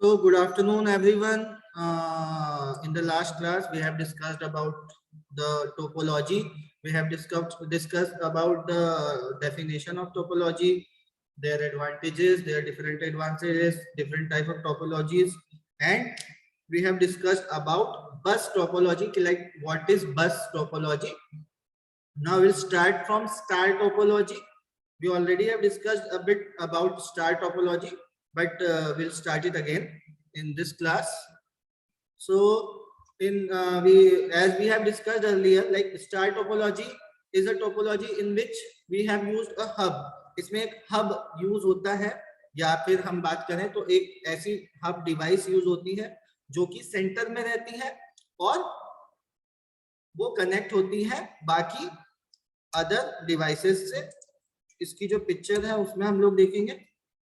So good afternoon, everyone. In the last class, we have discussed about the topology. We have discussed about the definition of topology, their advantages, their different advantages, different type of topologies, and we have discussed about bus topology. Like what is bus topology? Now we'll start from star topology. We already have discussed a bit about star topology, but we'll start it again in this class. So in as we have discussed earlier, like star topology is a topology in which we have used a hub. इसमें एक hub use होता है, या फिर हम बात करें तो एक ऐसी hub device use होती है जो कि सेंटर में रहती है और वो कनेक्ट होती है बाकी अदर डिवाइसेस से। इसकी जो पिक्चर है उसमें हम लोग देखेंगे,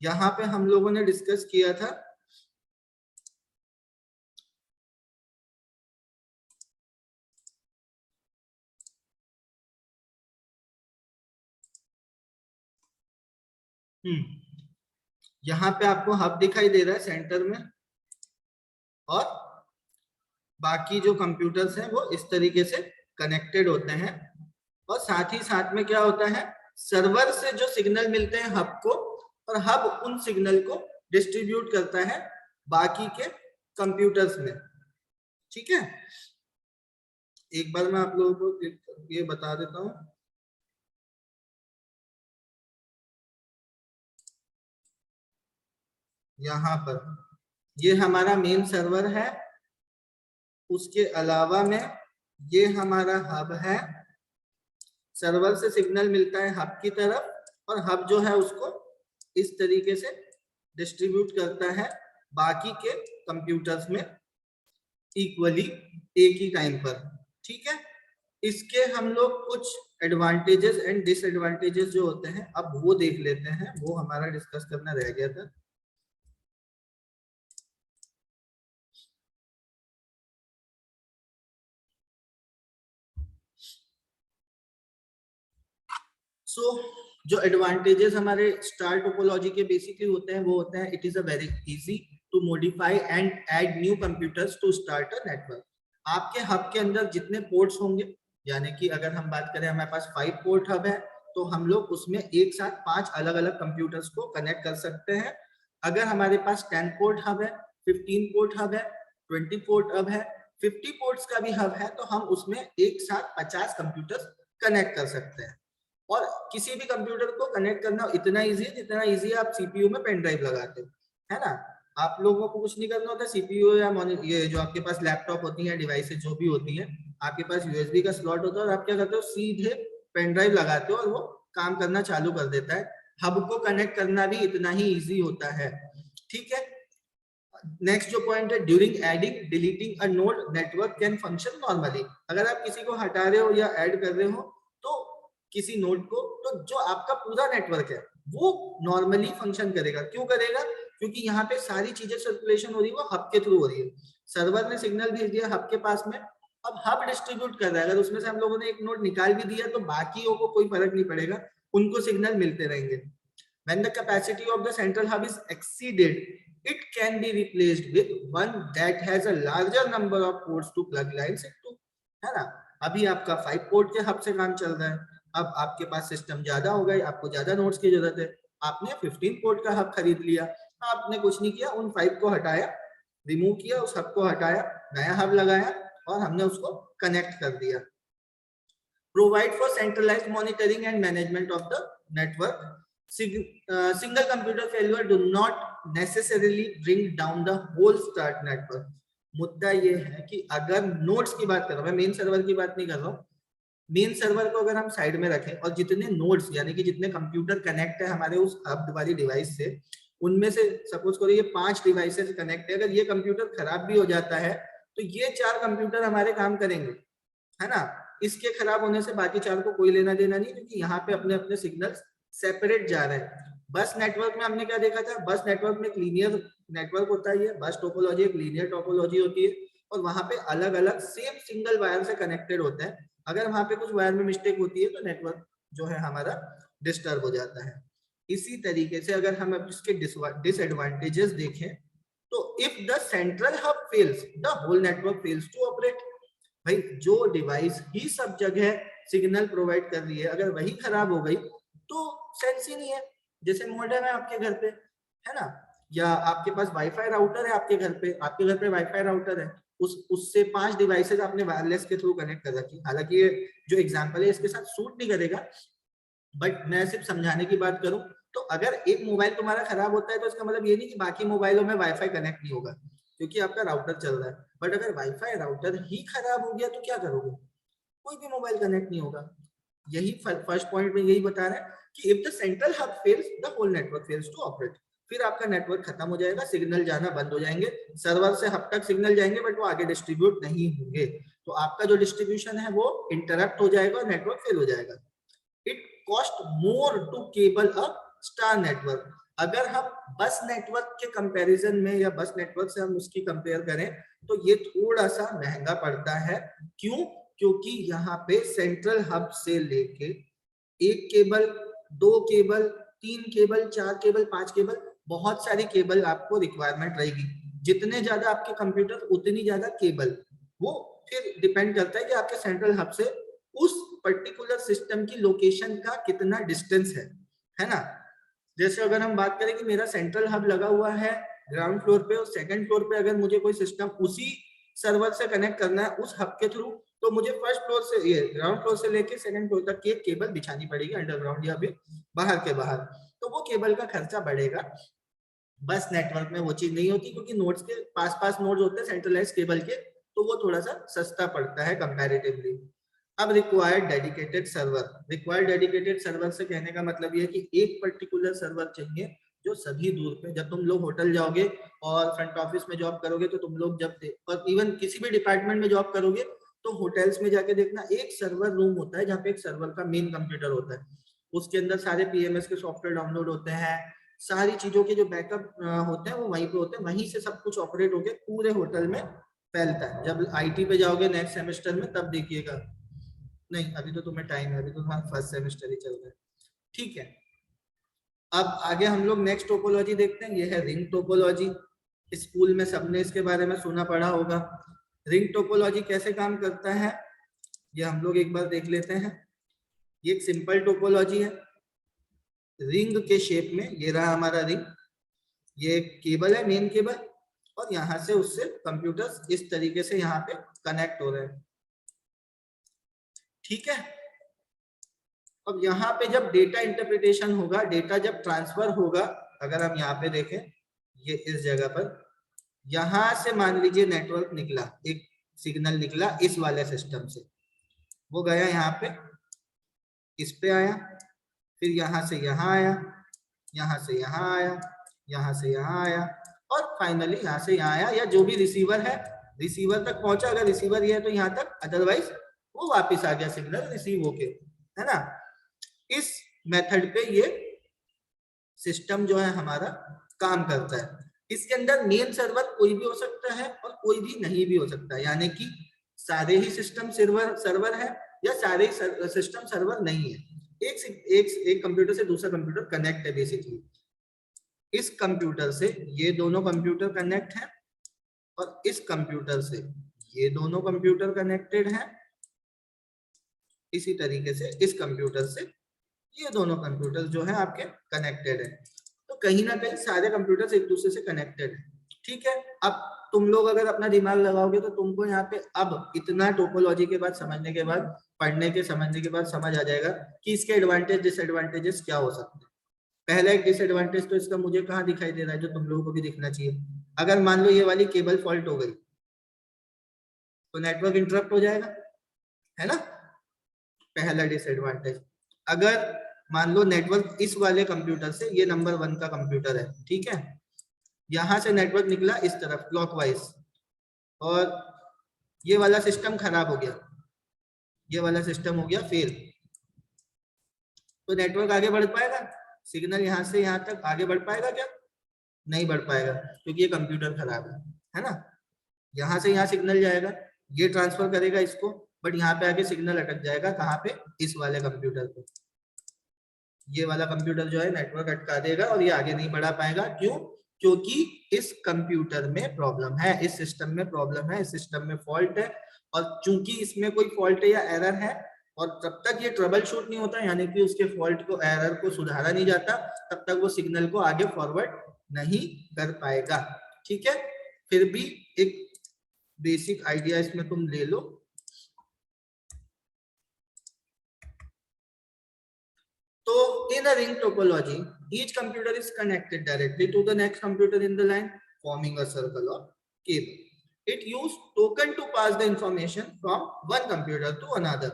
यहाँ पे हम लोगों ने डिस्कस किया था यहाँ पे आपको हब दिखाई दे रहा है सेंटर में, और बाकी जो कंप्यूटर्स हैं वो इस तरीके से कनेक्टेड होते हैं। और साथ ही साथ में क्या होता है, सर्वर से जो सिग्नल मिलते हैं हब को, और हब उन सिग्नल को डिस्ट्रीब्यूट करता है बाकी के कंप्यूटर्स में। ठीक है, एक बार मैं आप लोगों को ये बता देता हूं। यहाँ पर ये हमारा मेन सर्वर है, उसके अलावा में ये हमारा हब है। सर्वर से सिग्नल मिलता है हब की तरफ, और हब जो है उसको इस तरीके से डिस्ट्रीब्यूट करता है बाकी के कंप्यूटर्स में इक्वली एक ही टाइम पर। ठीक है, इसके हम लोग कुछ एडवांटेजेस एंड डिसएडवांटेजेस जो होते हैं अब वो देख लेते हैं, वो हमारा डिस्कस करना रह गया था। जो एडवांटेजेस हमारे स्टार टोपोलॉजी के बेसिकली होते हैं वो होते हैं, it is a very easy to modify and add new computers to start a network. आपके हब के अंदर जितने पोर्ट्स होंगे, यानी कि अगर हम बात करें हमारे पास 5 पोर्ट हब है, तो हम लोग उसमें एक साथ 5 अलग अलग कंप्यूटर्स को कनेक्ट कर सकते हैं। अगर हमारे पास 10 पोर्ट हब है, 15 पोर्ट हब है, 20 पोर्ट हब है, 50 पोर्ट्स का भी हब है, तो हम उसमें एक साथ 50 कंप्यूटर्स कनेक्ट कर सकते हैं। और किसी भी कंप्यूटर को कनेक्ट करना इतना इजी है जितना इजी आप सीपीयू में पेन ड्राइव लगाते हो, है ना। आप लोगों को कुछ नहीं करना होता, सीपीयू या ये जो आपके पास लैपटॉप होती है, डिवाइसेस जो भी होती है, आपके पास यूएसबी का स्लॉट होता है और आप क्या करते हो, सीधे पेन ड्राइव लगाते हो और वो काम करना चालू कर देता है। हब को कनेक्ट करना भी इतना ही ईजी होता है। ठीक है, नेक्स्ट जो पॉइंट है, during adding deleting a node network can function normally. अगर आप किसी को हटा रहे हो या ऐड कर रहे हो तो किसी नोड को, तो जो आपका पूरा नेटवर्क है वो नॉर्मली फंक्शन करेगा। क्यों करेगा? क्योंकि यहाँ पे सारी चीजें सर्कुलेशन हो रही है वो हब के थ्रू हो रही है। सर्वर ने सिग्नल भेज दिया हब के पास में, अब हब डिस्ट्रीब्यूट कर रहा है। अगर उसमें से हम लोगों ने एक नोड निकाल भी दिया तो बाकियों को कोई फर्क नहीं पड़ेगा, उनको सिग्नल मिलते रहेंगे। When the capacity of the central hub is exceeded, it can be replaced with one that has a larger number of ports to plug lines into, है ना। अभी आपका 5 पोर्ट के हब से काम चल रहा है, अब आपके पास सिस्टम ज्यादा हो गए, आपको ज्यादा नोड्स की जरूरत है, आपने 15 पोर्ट का हब खरीद लिया, आपने कुछ नहीं किया, उन 5 को हटाया, रिमूव किया, उस हब को हटाया, नया हब लगाया और हमने उसको कनेक्ट कर दिया। Provide for centralised monitoring and management of the network. Single computer failure do not necessarily bring down the whole start network। मुद्दा ये है कि अगर नोड्स की बात कर रहा हूं, मैं मेन सर्वर की बात नहीं कर रहा हूं, मेन सर्वर को अगर हम साइड में रखें और जितने नोड्स यानी कि जितने कंप्यूटर कनेक्ट है हमारे उस हब वाली डिवाइस से, उनमें से सपोज करो ये 5 डिवाइसेस कनेक्ट है, अगर ये कंप्यूटर खराब भी हो जाता है तो ये 4 कंप्यूटर हमारे काम करेंगे, है ना। इसके खराब होने से बाकी 4 को कोई लेना देना नहीं, क्योंकि यहाँ पे अपने अपने सिग्नल्स सेपरेट जा रहे हैं। बस नेटवर्क में हमने क्या देखा था, बस नेटवर्क में एक लीनियर नेटवर्क होता है, बस टोपोलॉजी एक लीनियर टोपोलॉजी होती है, और वहां पे अलग अलग सेम सिंगल वायर से कनेक्टेड होते हैं। अगर वहां पे कुछ वायर में मिस्टेक होती है तो नेटवर्क जो है हमारा डिस्टर्ब हो जाता है। इसी तरीके से अगर हम इसके डिसएडवांटेजेस देखें तो if the central hub fails the whole network fails to operate. भाई जो डिवाइस ही सब जगह सिग्नल प्रोवाइड कर रही है अगर वही खराब हो गई तो सेंस ही नहीं है। जैसे मॉडर्न है आपके घर पे, है ना, या आपके पास वाईफाई राउटर है आपके घर पे वाईफाई राउटर है, उससे 5 डिवाइसेस आपने वायरलेस के थ्रू कनेक्ट कर रखी। हालांकि ये जो एग्जांपल है इसके साथ सूट नहीं करेगा, बट मैं सिर्फ समझाने की बात करूं तो अगर एक मोबाइल तुम्हारा खराब होता है तो इसका मतलब ये नहीं कि बाकी मोबाइलों में वाईफाई कनेक्ट नहीं होगा, क्योंकि आपका राउटर चल रहा है। बट अगर वाईफाई राउटर ही खराब हो गया तो क्या करोगे, कोई भी मोबाइल कनेक्ट नहीं होगा। यही फर्स्ट पॉइंट में यही बता रहा है कि if the central hub fails the whole network fails to operate. फिर आपका नेटवर्क खत्म हो जाएगा, सिग्नल जाना बंद हो जाएंगे, सर्वर से हब तक सिग्नल जाएंगे बट वो आगे डिस्ट्रीब्यूट नहीं होंगे, तो आपका जो डिस्ट्रीब्यूशन है वो इंटरप्ट हो जाएगा और नेटवर्क फेल हो जाएगा। It cost more to cable a star network. अगर हम बस नेटवर्क के कंपैरिजन में या बस नेटवर्क से हम उसकी कंपेयर करें तो ये थोड़ा सा महंगा पड़ता है। क्यों? क्योंकि यहाँ पे सेंट्रल हब से लेके एक cable, 2 cable, 3 cable, 4 cable, 5 cable, बहुत सारी केबल आपको रिक्वायरमेंट रहेगी। जितने ज्यादा आपके कंप्यूटर उतनी ज्यादा केबल। वो फिर डिपेंड करता है कि आपके सेंट्रल हब से उस पर्टिकुलर सिस्टम की लोकेशन का कितना डिस्टेंस है ना। जैसे अगर हम बात करें कि मेरा सेंट्रल हब लगा हुआ है ग्राउंड फ्लोर पे और सेकंड फ्लोर पे अगर मुझे कोई सिस्टम उसी सर्वर से कनेक्ट करना है उस हब के थ्रू, तो मुझे फर्स्ट फ्लोर से ये ग्राउंड फ्लोर से लेके सेकंड फ्लोर तक की एक केबल बिछानी पड़ेगी अंडरग्राउंड या फिर बाहर के बाहर, तो वो केबल का खर्चा बढ़ेगा। बस नेटवर्क में वो चीज नहीं होती क्योंकि नोड्स के पास पास नोड्स होते हैं सेंट्रलाइज केबल के, तो वो थोड़ा सा सस्ता पड़ता है कंपैरेटिवली। अब required dedicated server. Required dedicated server से कहने का मतलब ये है कि एक पर्टिकुलर सर्वर चाहिए जो सभी दूर पे, जब तुम लोग होटल जाओगे और फ्रंट ऑफिस में जॉब करोगे तो तुम लोग जब और इवन किसी भी डिपार्टमेंट में जॉब करोगे तो होटल्स में जाके देखना एक सर्वर रूम होता है जहाँ पे एक सर्वर का मेन कंप्यूटर होता है, उसके अंदर सारे पीएमएस के सॉफ्टवेयर डाउनलोड होते हैं, सारी चीजों के जो बैकअप होते हैं वो वहीं पे होते हैं, वहीं से सब कुछ ऑपरेट होके पूरे होटल में फैलता है। जब आईटी पे जाओगे नेक्स्ट सेमेस्टर में तब देखिएगा, नहीं अभी तो तुम्हें टाइम है, अभी तो तुम्हारा फर्स्ट सेमेस्टर ही चल रहा है, ठीक है। अब आगे हम लोग नेक्स्ट टोपोलॉजी देखते हैं, ये है रिंग टोपोलॉजी। स्कूल में सबने इसके बारे में सुना पढ़ा होगा। रिंग टोपोलॉजी कैसे काम करता है ये हम लोग एक बार देख लेते हैं। ये एक सिंपल टोपोलॉजी है, रिंग के शेप में, ये रहा हमारा रिंग, ये केबल है मेन केबल, और यहाँ से उससे कंप्यूटर्स इस तरीके से यहाँ पे कनेक्ट हो रहे हैं, ठीक है। अब यहाँ पे जब डेटा इंटरप्रिटेशन होगा, डेटा जब ट्रांसफर होगा, अगर हम यहाँ पे देखें ये इस जगह पर, यहाँ से मान लीजिए नेटवर्क निकला, एक सिग्नल निकला इस वाले सिस्टम से, वो गया यहाँ पे, इस पे आया, फिर यहाँ से यहाँ आया, यहाँ से यहाँ आया, यहाँ से यहाँ आया, और फाइनली यहाँ से यहाँ आया, या जो भी रिसीवर है रिसीवर तक पहुंचा, अगर रिसीवर ये है तो यहाँ तक, अदरवाइज वो वापस आ गया सिग्नल रिसीव होके, है ना। इस मेथड पे ये सिस्टम जो है हमारा काम करता है। इसके अंदर मेन सर्वर कोई भी हो सकता है और कोई भी नहीं भी हो सकता है, यानी कि सारे ही सिस्टम सर्वर है या सारे ही सिस्टम सर्वर नहीं है। एक कंप्यूटर से दूसरा कंप्यूटर कनेक्ट है बेसिकली। इस कंप्यूटर से ये दोनों कंप्यूटर कनेक्ट है और इस कंप्यूटर से ये दोनों कंप्यूटर कनेक्टेड है, इसी तरीके से इस कंप्यूटर से ये दोनों कंप्यूटर जो है आपके कनेक्टेड है। तो कहीं ना कहीं सारे कंप्यूटर्स एक दूसरे से कनेक्टेड है, ठीक है। अब तुम लोग अगर अपना दिमाग लगाओगे तो तुमको यहाँ पे अब इतना टोपोलॉजी के बाद समझने के बाद, पढ़ने के समझने के बाद समझ आ जाएगा कि इसके एडवांटेज डिसएडवांटेजेस क्या हो सकते हैं। पहला एक डिसएडवांटेज तो इसका मुझे कहाँ दिखाई दे रहा है, जो तुम लोगों को भी दिखना चाहिए। अगर मान लो ये वाली केबल फॉल्ट हो गई तो नेटवर्क इंटरप्ट हो जाएगा, है ना, पहला डिसएडवांटेज। अगर मान लो नेटवर्क इस वाले कंप्यूटर से, ये नंबर 1 का कंप्यूटर है, ठीक है, यहां से नेटवर्क निकला इस तरफ क्लॉकवाइज और ये वाला सिस्टम खराब हो गया, ये वाला सिस्टम हो गया फेल, तो नेटवर्क आगे बढ़ पाएगा? सिग्नल यहां से यहां तक आगे बढ़ पाएगा क्या? नहीं बढ़ पाएगा, क्योंकि ये कंप्यूटर खराब है ना। यहाँ से यहाँ सिग्नल जाएगा, ये ट्रांसफर करेगा इसको, बट यहाँ पे आके सिग्नल अटक जाएगा कहाँ पे, इस वाले कंप्यूटर पे। ये वाला कंप्यूटर जो है नेटवर्क अटका देगा और ये आगे नहीं बढ़ा पाएगा। क्यों? क्योंकि इस कंप्यूटर में प्रॉब्लम है, इस सिस्टम में प्रॉब्लम है, इस सिस्टम में फॉल्ट है, और चूंकि इसमें कोई फॉल्ट या एरर है और जब तक ये ट्रबल शूट नहीं होता, यानी कि उसके फॉल्ट को, एरर को सुधारा नहीं जाता, तब तक वो सिग्नल को आगे फॉरवर्ड नहीं कर पाएगा। ठीक है, फिर भी एक बेसिक आइडिया इसमें तुम ले लो। तो in a ring topology, each computer is connected directly to the next computer in the line, forming a circle or cable. It uses token to pass the information from one computer to another.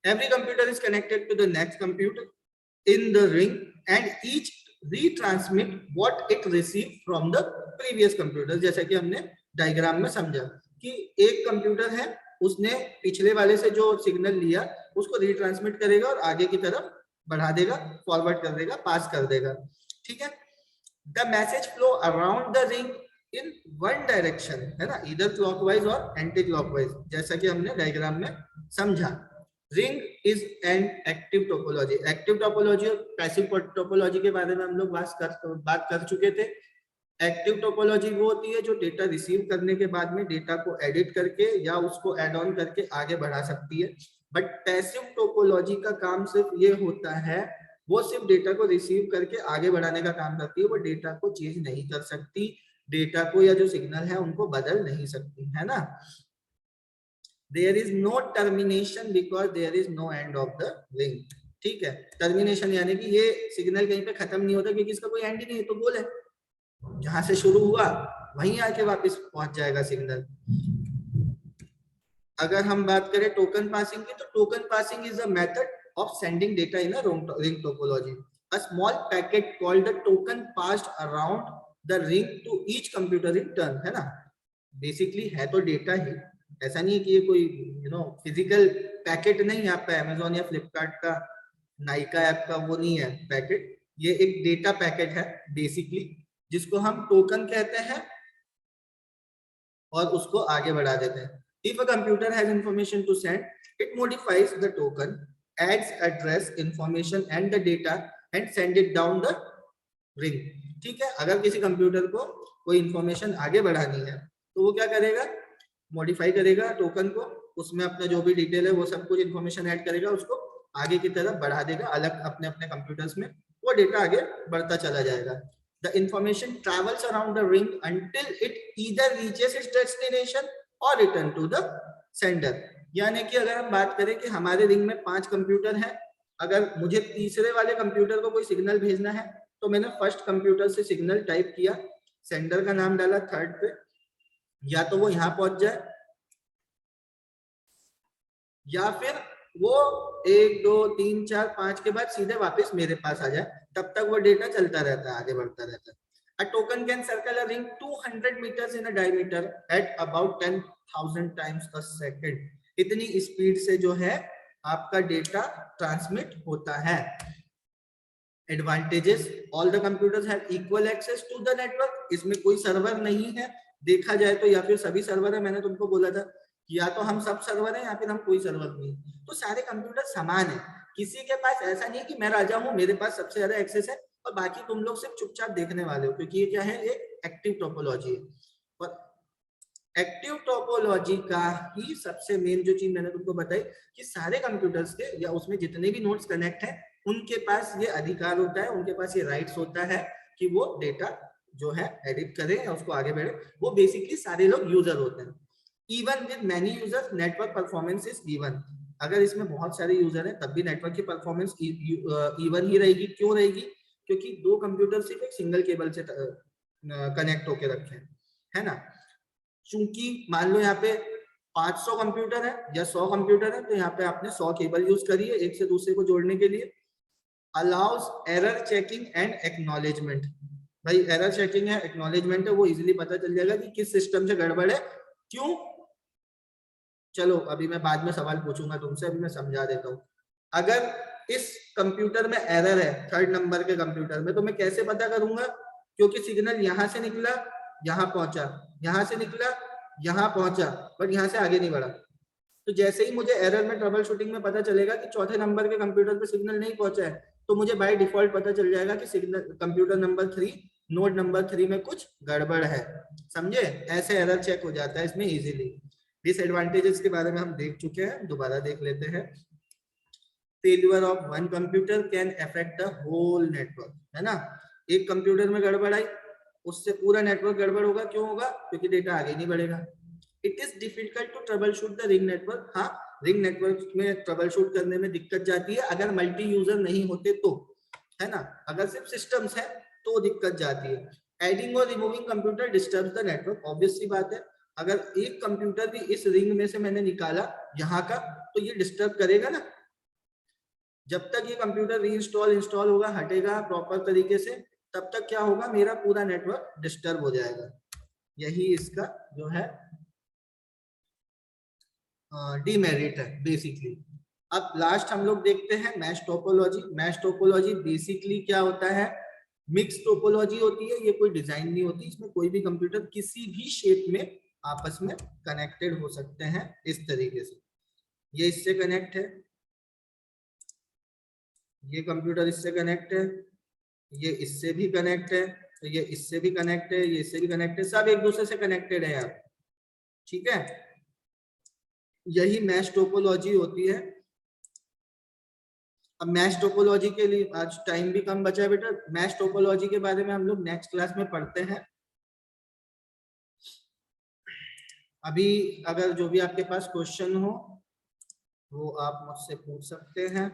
Every computer is connected to the next computer in the ring, and each retransmit what it received from the previous computer. जैसा कि हमने diagram में समझा कि एक computer है, उसने पिछले वाले से जो सिग्नल लिया उसको रिट्रांसमिट करेगा और आगे की तरफ बढ़ा देगा, फॉरवर्ड कर देगा, पास कर देगा। ठीक है, the message flow around the ring in one direction, है ना, इधर क्लॉकवाइज और एंटी क्लॉकवाइज, जैसा कि हमने डायग्राम में समझा। Ring is an active topology. Active topology और पैसिव टोपोलॉजी के बारे में हम लोग बात कर चुके थे। एक्टिव टोपोलॉजी वो होती है जो डेटा रिसीव करने के बाद में डेटा को एडिट करके या उसको ऐड ऑन करके आगे बढ़ा सकती है। बट पैसिव टोपोलॉजी का काम सिर्फ ये होता है, वो सिर्फ डेटा को रिसीव करके आगे बढ़ाने का काम करती है, वो डेटा को चेंज नहीं कर सकती, डेटा को या जो सिग्नल है उनको बदल नहीं सकती, है ना। There is no termination because there is no end of the link. ठीक है, टर्मिनेशन यानी कि ये सिग्नल कहीं पे खत्म नहीं होता क्योंकि इसका कोई एंड ही नहीं है, तो गोल है, जहां से शुरू हुआ वहीं आके वापस पहुंच जाएगा सिग्नल। अगर हम बात करें टोकन पासिंग की, तो token passing is a method of sending data in a ring topology. A small packet called the token passed around the ring to each computer in turn, है ना। बेसिकली है तो डेटा ही, ऐसा नहीं है कि ये कोई फिजिकल पैकेट नहीं है आपका अमेजोन या फ्लिपकार्ट का, नाइका ऐप का वो नहीं है पैकेट, ये एक डेटा पैकेट है बेसिकली, जिसको हम टोकन कहते हैं और उसको आगे बढ़ा देते हैं। If a computer has information to send, it modifies the token, adds address information and the data and send it down the ring. ठीक है, अगर किसी कंप्यूटर को कोई इंफॉर्मेशन आगे बढ़ानी है तो वो क्या करेगा, मॉडिफाई करेगा टोकन को, उसमें अपना जो भी डिटेल है वो सब कुछ इंफॉर्मेशन ऐड करेगा, उसको आगे की तरफ बढ़ा देगा अलग अपने अपने कंप्यूटर्स में, वो डेटा आगे बढ़ता चला जाएगा। The information travels around the ring until it either reaches its destination or return to the sender. यानी कि अगर हम बात करें कि हमारे रिंग में 5 कंप्यूटर हैं, अगर मुझे तीसरे वाले कंप्यूटर को कोई सिग्नल भेजना है तो मैंने फर्स्ट कंप्यूटर से सिग्नल टाइप किया, सेंडर का नाम डाला थर्ड पे, या तो वो यहाँ पहुंच जाए या फिर वो 1 2 3 4 5 के बाद सीधे वापस मेरे पास आ जाए, तब तक वो डेटा चलता रहता है, आगे बढ़ता रहता है। A token can circle a ring 200 meters in a diameter at about 10,000 times a second. इतनी स्पीड से जो है आपका डेटा ट्रांसमिट होता है। Advantages, all the computers have equal access to the network. इसमें कोई सर्वर नहीं है देखा जाए तो, या फिर सभी सर्वर है, मैंने तुमको बोला था या तो हम सब सर्वर है या फिर हम कोई सर्वर नहीं, तो सारे कंप्यूटर समान है, किसी के पास ऐसा नहीं कि मैं राजा हूं मेरे पास सबसे ज्यादा एक्सेस है और बाकी तुम लोग सिर्फ चुपचाप देखने वाले हो, क्योंकि ये क्या है, ये एक्टिव टोपोलॉजी है। और एक्टिव टोपोलॉजी का ही सबसे मेन जो चीज मैंने तुमको बताई कि सारे कंप्यूटर्स के या उसमें जितने भी नोड्स कनेक्ट है उनके पास ये अधिकार होता है, उनके पास ये राइट्स होता है कि वो डेटा जो है एडिट करें या उसको आगे बढ़े। वो बेसिकली सारे लोग यूजर होते हैं। Even with many users network performance is even. अगर इसमें बहुत सारे यूजर हैं तब भी नेटवर्क की परफॉर्मेंस इवन ही रहेगी। क्यों रहेगी? क्योंकि दो कंप्यूटर सिर्फ एक सिंगल केबल से कनेक्ट होके रखे हैं, है ना। चूंकि मान लो यहाँ पे 500 कंप्यूटर है या 100 कंप्यूटर है, तो यहाँ पे आपने 100 केबल यूज करी है एक से दूसरे को जोड़ने के लिए। Allows error checking and acknowledgement. भाई एरर चेकिंग है, एक्नॉलेजमेंट है, वो इजीली पता चल जाएगा कि किस सिस्टम से गड़बड़ है। क्यों? चलो अभी मैं बाद में सवाल पूछूंगा तुमसे, अभी मैं समझा देता हूँ। अगर इस कंप्यूटर में एरर है, थर्ड नंबर के कंप्यूटर में, तो मैं कैसे पता करूंगा? क्योंकि सिग्नल यहाँ से निकला यहाँ पहुंचा, यहाँ से निकला यहाँ पहुंचा, बट यहाँ से आगे नहीं बढ़ा। तो जैसे ही मुझे एरर में ट्रबल शूटिंग में पता चलेगा कि चौथे नंबर के कंप्यूटर पे सिग्नल नहीं पहुंचा है, तो मुझे बाय डिफॉल्ट पता चल जाएगा कि signal computer number 3 node number 3 में कुछ गड़बड़ है, समझे, ऐसे एरर चेक हो जाता है इसमें इजीली। डिसएडवांटेजेस के बारे में हम देख चुके हैं, दोबारा देख लेते हैं। Failure of one computer can affect the whole network, है ना, एक कंप्यूटर में गड़बड़ आई उससे पूरा नेटवर्क गड़बड़ होगा, क्यों होगा, क्योंकि डेटा आगे नहीं बढ़ेगा। It is difficult to troubleshoot the ring network, हाँ रिंग नेटवर्क में ट्रबल शूट करने में दिक्कत जाती है अगर मल्टी यूजर नहीं होते तो, है ना, अगर सिर्फ सिस्टम्स है तो दिक्कत जाती है। Adding or removing computer disturb the network, obvious सी बात है, अगर एक कंप्यूटर भी इस रिंग में से मैंने निकाला यहाँ का तो ये डिस्टर्ब करेगा ना, जब तक ये कंप्यूटर रीइंस्टॉल इंस्टॉल होगा हटेगा प्रॉपर तरीके से, तब तक क्या होगा, मेरा पूरा नेटवर्क डिस्टर्ब हो जाएगा। यही इसका जो है डीमेरिट है बेसिकली। अब लास्ट हम लोग देखते हैं mesh topology. Mesh topology basically क्या होता है, मिक्स टोपोलॉजी होती है, ये कोई डिजाइन नहीं होती, इसमें कोई भी कंप्यूटर किसी भी शेप में आपस में कनेक्टेड हो सकते हैं इस तरीके से। ये इससे कनेक्ट है, ये कंप्यूटर इससे कनेक्ट है, ये इससे भी कनेक्ट है, तो ये इससे भी कनेक्ट है, ये इससे भी कनेक्ट है, सब एक दूसरे से कनेक्टेड है यार, ठीक है। यही मैश टोपोलॉजी होती है। अब मैश टोपोलॉजी के लिए आज टाइम भी कम बचा है बेटा, मैश टोपोलॉजी के बारे में हम लोग नेक्स्ट क्लास में पढ़ते हैं। अभी अगर जो भी आपके पास क्वेश्चन हो वो आप मुझसे पूछ सकते हैं।